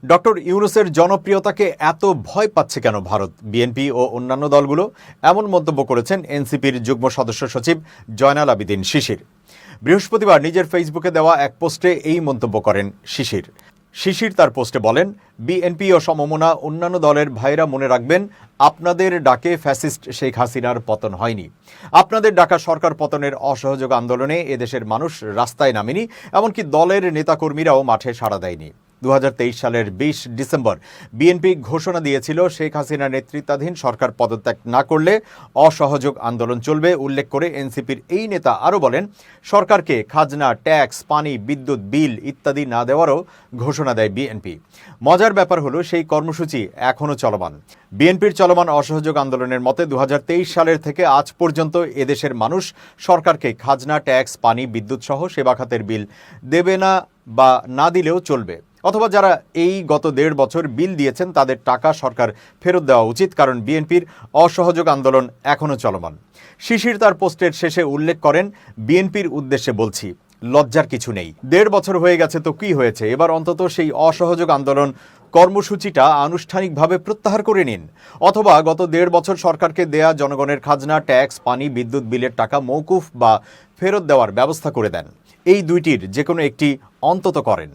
Doctor ইউনূসের জনপ্রিয়তাকে এত ভয় পাচ্ছে কেন ভারত, বিএনপি ও অন্যান্য দলগুলো? এমন মন্তব্য করেছেন এনসিপির যুগ্ম সদস্য সচিব জয়নাল আবেদীন শিশির। বৃহস্পতিবার নিজের ফেসবুকে দেওয়া এক পোস্টে এই মন্তব্য করেন শিশির তার পোস্টে বলেন, বিএনপি ও সমমনা অন্যান্য দলের ভাইরা মনে রাখবেন, আপনাদের ডাকে ফ্যাসিস্ট শেখ হাসিনার পতন হয়নি। আপনাদের ডাকা সরকার পতনের অসহযোগ আন্দোলনে এদেশের মানুষ রাস্তায় নামেনি, এমনকি দলের নেতাকর্মীরাও মাঠে সাড়া দেয়নি। 2023 সালের 20 ডিসেম্বর বিএনপি ঘোষণা দিয়েছিল শেখ হাসিনা নেতৃত্বাধীন সরকার পদত্যাগ না করলে অসহযোগ আন্দোলন চলবে। উল্লেখ করে এনসিপির এই নেতা আরও বলেন, সরকারকে খাজনা, ট্যাক্স, পানি, বিদ্যুৎ বিল ইত্যাদি না দেওয়ারও ঘোষণা দেয় বিএনপি। মজার ব্যাপার হলো, সেই কর্মসূচি এখনও চলমান। বিএনপির চলমান অসহযোগ আন্দোলনের মতে 2023 সালের থেকে আজ পর্যন্ত এদেশের মানুষ সরকারকে খাজনা, ট্যাক্স, পানি, বিদ্যুৎ সহ সেবা খাতের বিল দেবে না বা না দিলেও চলবে, অথবা যারা এই গত 1.5 বছর বিল দিয়েছেন তাদের টাকা সরকার ফেরত দেওয়া উচিত, কারণ বিএনপির অসহযোগ আন্দোলন এখনও চলমান। শিশির তার পোস্টের শেষে উল্লেখ করেন, বিএনপির উদ্দেশ্যে বলছি, লজ্জার কিছু নেই। 1.5 বছর হয়ে গেছে তো কি হয়েছে, এবার অন্তত সেই অসহযোগ আন্দোলন কর্মসূচিটা আনুষ্ঠানিকভাবে প্রত্যাহার করে নিন, অথবা গত 1.5 বছর সরকারকে দেয়া জনগণের খাজনা, ট্যাক্স, পানি, বিদ্যুৎ বিলের টাকা মওকুফ বা ফেরত দেওয়ার ব্যবস্থা করে দেন। এই দুইটির যে কোনো একটি অন্তত করেন।